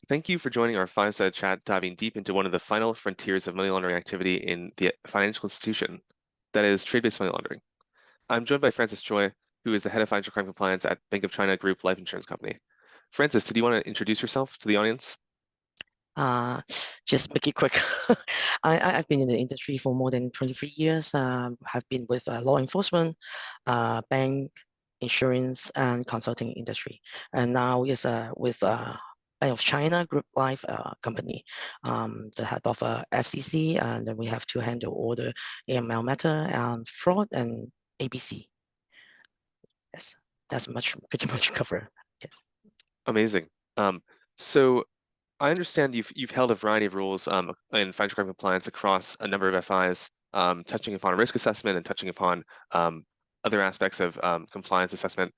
Thank you for joining our five-side chat diving deep into one of the final frontiers of money laundering activity in the financial institution, that is trade-based money laundering. I'm joined by Francis Choi, who is the head of financial crime compliance at Bank of China Group Life Insurance Company. Francis, did you want to introduce yourself to the audience? Uh, just make it quick. I've been in the industry for more than 23 years. Have been with law enforcement, bank, insurance, and consulting industry. And now is with Bank of China Group Life company, the head of FCC, and then we have to handle all the AML matter and fraud and ABC. Yes, that's pretty much covered. Yes. Amazing. So I understand you've held a variety of roles in financial crime compliance across a number of FIs, touching upon risk assessment and touching upon other aspects of compliance assessment.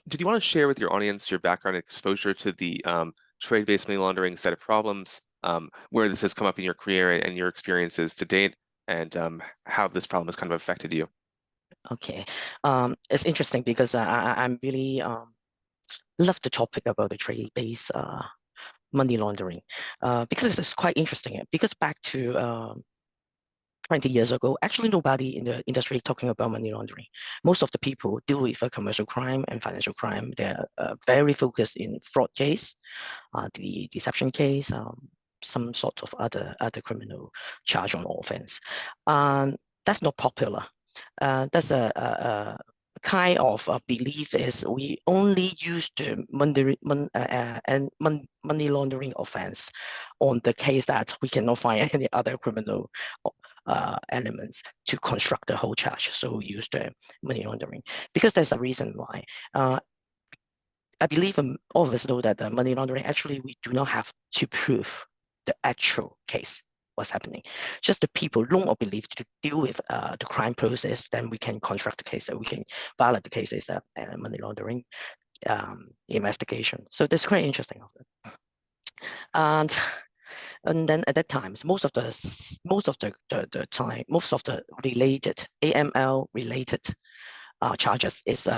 Did you want to share with your audience your background and exposure to the trade-based money laundering set of problems, where this has come up in your career and your experiences to date, and how this problem has kind of affected you? Okay. It's interesting because I'm really love the topic about the trade-based money laundering because it's quite interesting. Because back to 20 years ago, actually nobody in the industry talking about money laundering. Most of the people deal with commercial crime and financial crime. They're very focused in fraud case, the deception case, some sort of other criminal charge on offense. That's not popular. That's a kind of a belief is we only use the money laundering offense on the case that we cannot find any other criminal elements to construct the whole charge. So we use the money laundering because there's a reason why. I believe all of us know that the money laundering, actually, we do not have to prove the actual case, what's happening. Just the people know or believe to deal with the crime process, then we can construct the case, that we can violate the case as a money laundering investigation. So that's quite interesting. And and then at that time, most of the related AML related charges is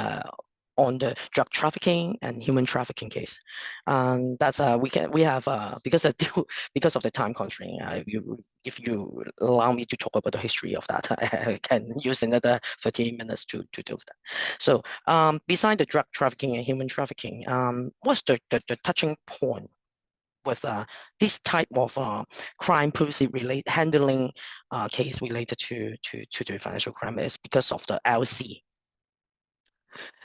on the drug trafficking and human trafficking case. And that's we have because of the time constraint. If you allow me to talk about the history of that, I can use another 30 minutes to do that. So beside the drug trafficking and human trafficking, what's the touching point with this type of crime policy handling case related to the financial crime is because of the LC.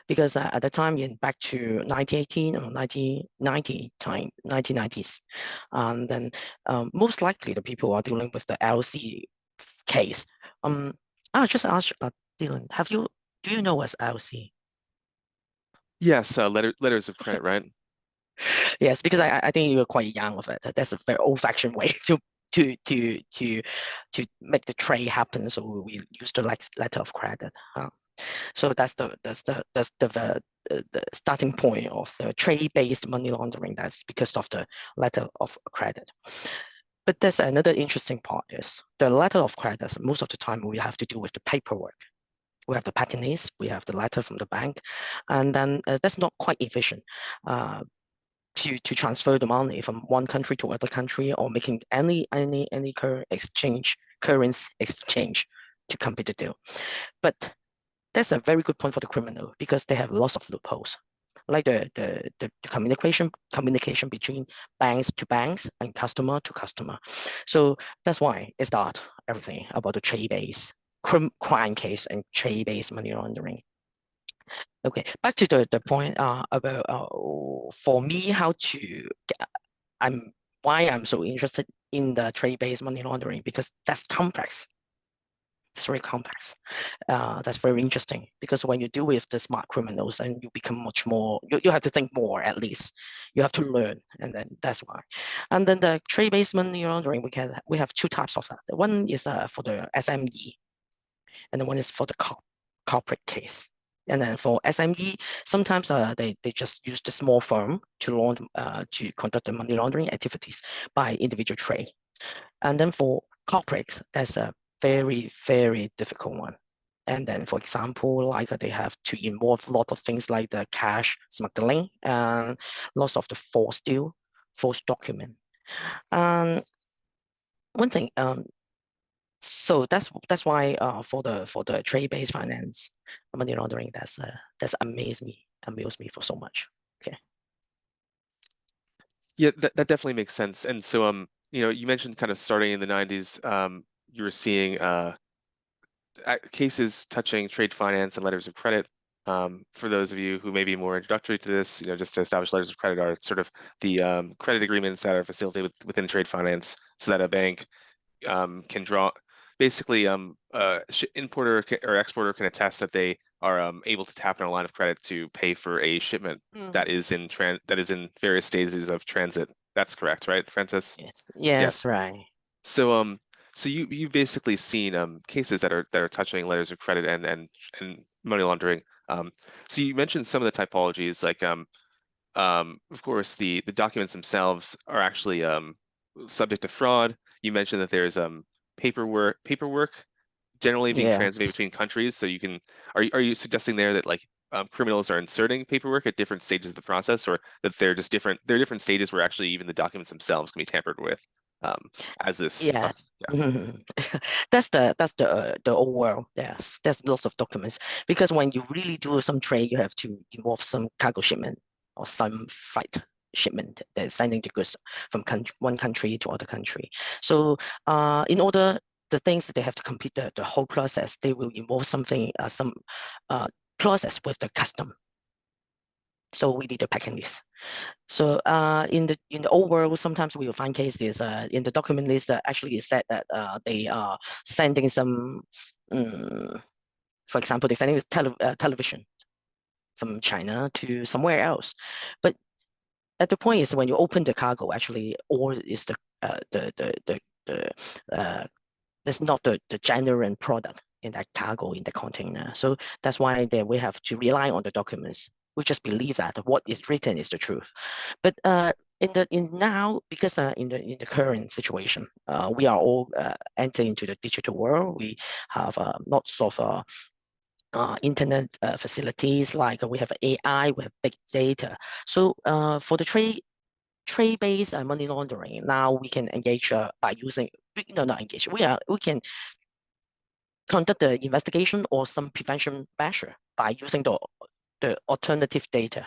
Because at the time, in back to 1918 or 1990 time, 1990s, then most likely the people are dealing with the LC case. I'll just ask Dylan, do you know what's LC? Yes, letters of credit, right? Yes, because I think you're quite young of it. That's a very old-fashioned way to to make the trade happen. So we use the letter of credit. So the starting point of the trade-based money laundering. That's because of the letter of credit. But there's another interesting part is the letter of credit. Most of the time we have to do with the paperwork. We have the packages, we have the letter from the bank, and then that's not quite efficient. To transfer the money from one country to other country or making any currency exchange to complete the deal. But that's a very good point for the criminal because they have lots of loopholes, like the communication between banks to banks and customer to customer. So that's why it's not everything about the trade-based crime case and trade-based money laundering. Okay, back to the point about for me how to I'm why I'm so interested in the trade-based money laundering because that's complex. It's very complex. That's very interesting because when you deal with the smart criminals and you become much more, you have to think more at least. You have to learn, and then that's why. And then the trade-based money laundering, we have two types of that. One is for the SME, and the one is for the corporate case. And then for SME, sometimes they just use the small firm to conduct the money laundering activities by individual trade. And then for corporates, that's a very difficult one. And then, for example, like they have to involve a lot of things like the cash smuggling and lots of the false deal false document. And one thing, so that's why for the trade-based finance money laundering, that's amused me for so much. Okay. Yeah, that definitely makes sense. And so, you mentioned kind of starting in the 90s, you were seeing cases touching trade finance and letters of credit. For those of you who may be more introductory to this, just to establish letters of credit are sort of the credit agreements that are facilitated within trade finance so that a bank can draw. Basically, importer or exporter can attest that they are able to tap in a line of credit to pay for a shipment that Mhm. is in various stages of transit. That's correct, right, Francis? Yes. Yes. Yes. Right. So so you've basically seen cases that are touching letters of credit and money laundering. So you mentioned some of the typologies, like of course the documents themselves are actually subject to fraud. You mentioned that there's paperwork generally being transmitted Yes. between countries. So are you suggesting there that like criminals are inserting paperwork at different stages of the process, or that there are different stages where actually even the documents themselves can be tampered with um, as this Yeah. process? Yeah. Mhm. That's the old world. There's lots of documents because when you really do some trade, you have to involve some cargo shipment or some freight shipment that's sending the goods from one country to other country. So in order the things that they have to complete the whole process, they will involve some uh, process with the custom. So we need a packing list. So in the old world, sometimes we will find cases in the document list that actually is said that they are sending some, um, for example, they're sending television from China to somewhere else. But at the point is when you open the cargo, actually, all is the that's not the genuine product in that cargo in the container. So that's why that we have to rely on the documents. We just believe that what is written is the truth. But in now, because in the current situation, we are all entering into the digital world. We have lots of internet facilities, like we have AI, we have big data. So for the trade-based money laundering, now we can engage by using no, not engage. We can conduct the investigation or some prevention measure by using the alternative data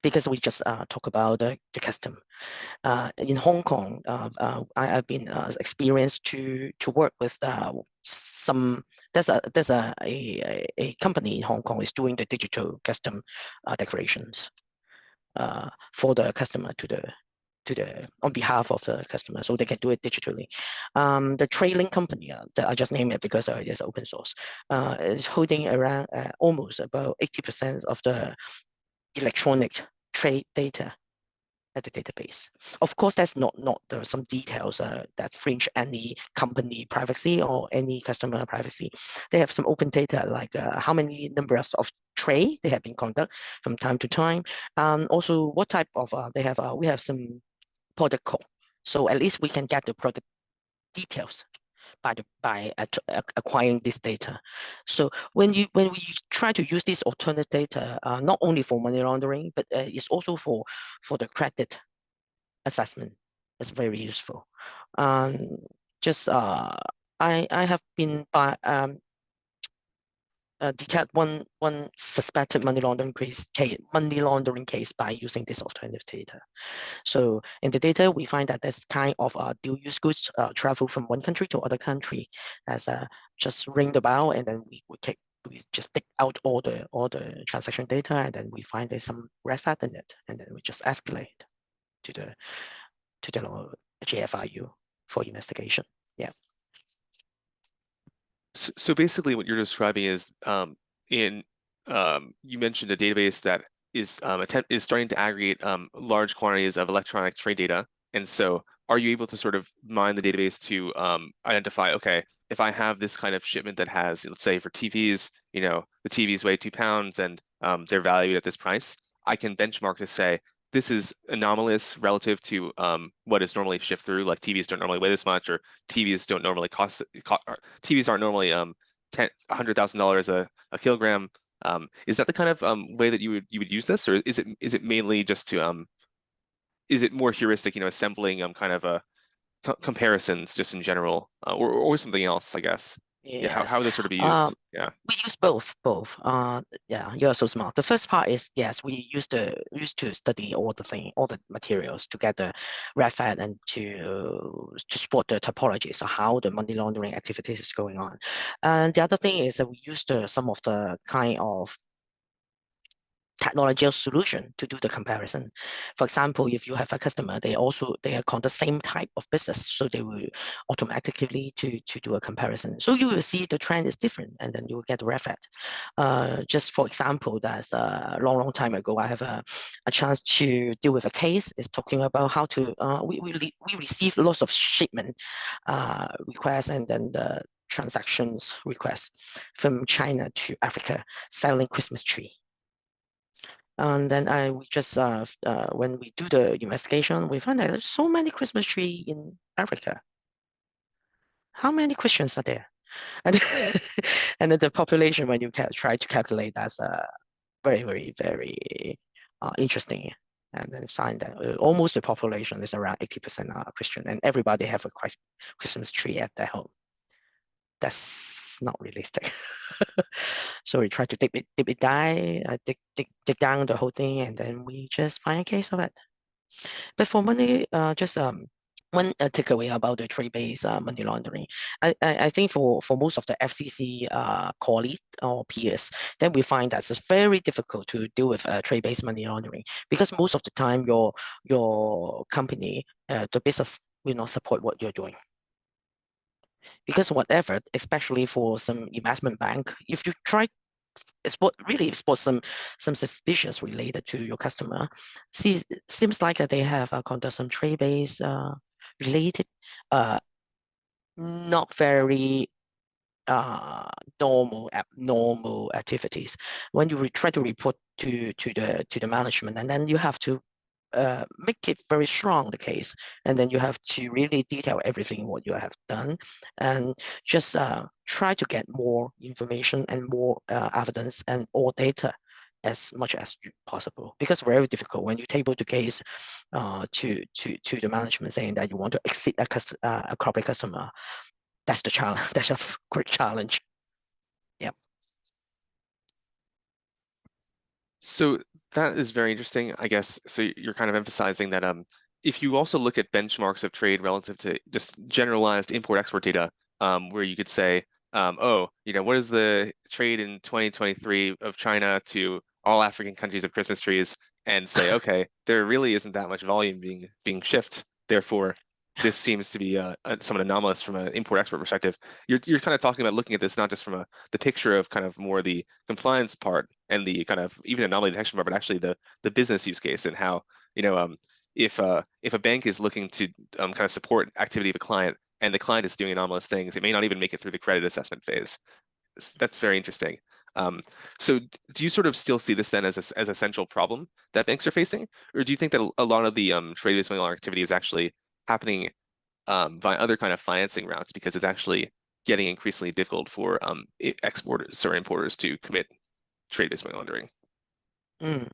because we just talk about the custom. In Hong Kong, I've been experienced to work with some. There's a company in Hong Kong is doing the digital custom declarations for the customer to the on behalf of the customer, so they can do it digitally. The trailing company that I just named it because it's open source is holding around almost about 80% of the electronic trade data at the database. Of course, that's not some details that fringe any company privacy or any customer privacy. They have some open data like how many numbers of trade they have been conduct from time to time. Also, what type of they have. We have some product code, so at least we can get the product details by acquiring this data. So when we try to use this alternate data, not only for money laundering, but it's also for the credit assessment. It's very useful. Um, just I have been by detect one suspected money laundering case by using this alternative data. So in the data, we find that this kind of dual use goods travel from one country to other country as just ring the bell, and then we just take out all the transaction data, and then we find there's some red flag in it, and then we just escalate to the GFIU for investigation. Yeah. So basically, what you're describing is in you mentioned a database that is starting to aggregate large quantities of electronic trade data, and so are you able to sort of mine the database to identify, okay, if I have this kind of shipment that has, let's say for TVs, the TVs weigh 2 pounds and they're valued at this price, I can benchmark to say this is anomalous relative to what is normally shipped through, like TVs don't normally weigh this much, or TVs don't normally TVs aren't normally $100,000 a kilogram. Is that the kind of way that you would use this, or is it mainly just to is it more heuristic, assembling kind of a comparisons just in general, or something else, I guess? Yeah, Yes. how they sort of be Um, used. Yeah. we use both. Yeah, you're so smart. The first part is yes, we used to study all the materials to get the red flag and to spot the topologies of how the money laundering activities is going on. And the other thing is that we used some of the kind of technological solution to do the comparison. For example, if you have a customer, they are called the same type of business, so they will automatically to do a comparison. So you will see the trend is different, and then you will get the effect. Just for example, that's a long time ago, I have a chance to deal with a case. It's talking about how to we receive lots of shipment requests and then the transactions requests from China to Africa selling Christmas tree. And then we just when we do the investigation, we find that there's so many Christmas tree in Africa. How many Christians are there? And and then the population, when you try to calculate, that's very interesting. And then find that almost the population is around 80% are Christian, and everybody have a Christmas tree at their home. That's not realistic. So we try to dig down the whole thing, and then we just find a case of it. But for money, just one takeaway about the trade-based money laundering. I think for most of the FCC colleagues or peers, then we find that it's very difficult to deal with trade-based money laundering because most of the time your company, the business will not support what you're doing. Because whatever, especially for some investment bank, if you try spot some suspicions related to your customer, seems like they have conduct some trade-based related uh, not very uh, abnormal activities. When you try to report to the management, and then you have to make it very strong, the case, and then you have to really detail everything what you have done, and just try to get more information and more evidence and or data as much as possible, because very difficult when you table the case to the management saying that you want to exceed a corporate customer. That's the challenge. That's a great challenge. Yeah. So that is very interesting, I guess. So you're kind of emphasizing that if you also look at benchmarks of trade relative to just generalized import-export data, where you could say, oh, what is the trade in 2023 of China to all African countries of Christmas trees, and say, okay, there really isn't that much volume being shipped. Therefore, this seems to be somewhat anomalous from an import-export perspective. You're kind of talking about looking at this not just from the picture of kind of more the compliance part and the kind of even anomaly detection part, but actually the business use case and how if a bank is looking to kind of support activity of a client and the client is doing anomalous things, it may not even make it through the credit assessment phase. That's very interesting. So do you sort of still see this then as a central problem that banks are facing, or do you think that a lot of the trade-based money laundering activity is actually happening via other kind of financing routes because it's actually getting increasingly difficult for exporters or importers to commit trade-based money laundering? Mm.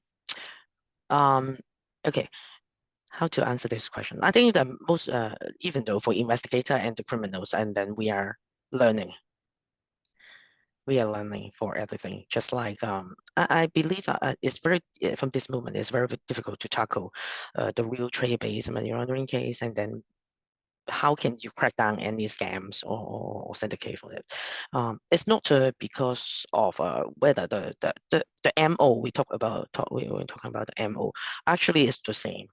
Um, okay. How to answer this question? I think the most, even though for investigator and the criminals, and then learning. We are learning for everything. Just like I believe it's very from this moment, it's very difficult to tackle the real trade-based money laundering case, and then how can you crack down any scams or syndicate for it? It's not because of whether the MO we were talking about the MO actually is the same.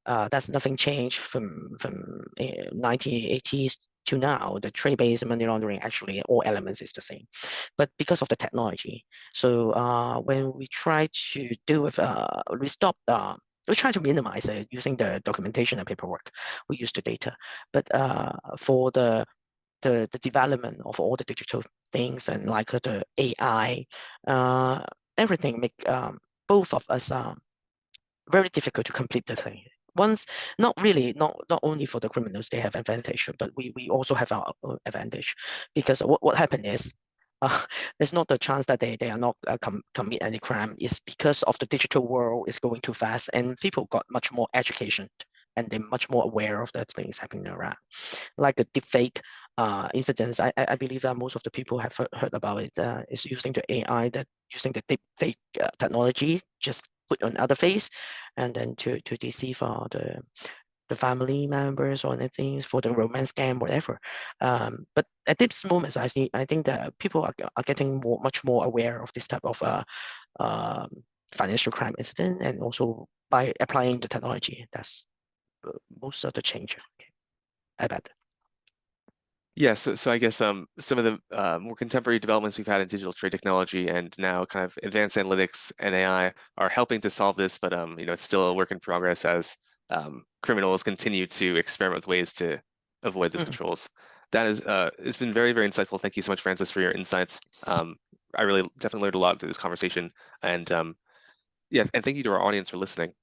That's nothing changed from 1980s to now. The trade-based money laundering actually all elements is the same, but because of the technology. So when we try to do with we try to minimize it using the documentation and paperwork. We use the data, but for the development of all the digital things and like the AI, everything make both of us very difficult to complete the thing. Once, not only for the criminals, they have advantage, but we also have our own advantage because what happened is It's not the chance that they are not commit any crime. It's because of the digital world is going too fast, and people got much more education, and they're much more aware of the things happening around. Like the deepfake incidents, I believe that most of the people have heard about it. Is using the AI, that using the deepfake technology, just put on other face, and then to deceive the family members or anything for the romance scam, whatever. But at this moment, I think that people are getting much more aware of this type of um, financial crime incident, and also by applying the technology. That's most of the change. I bet. Yeah, so I guess some of the more contemporary developments we've had in digital trade technology and now kind of advanced analytics and AI are helping to solve this, but it's still a work in progress as criminals continue to experiment with ways to avoid those Mhm. controls. That is it's been very, very insightful. Thank you so much, Francis, for your insights. I really definitely learned a lot through this conversation, and yeah, and thank you to our audience for listening.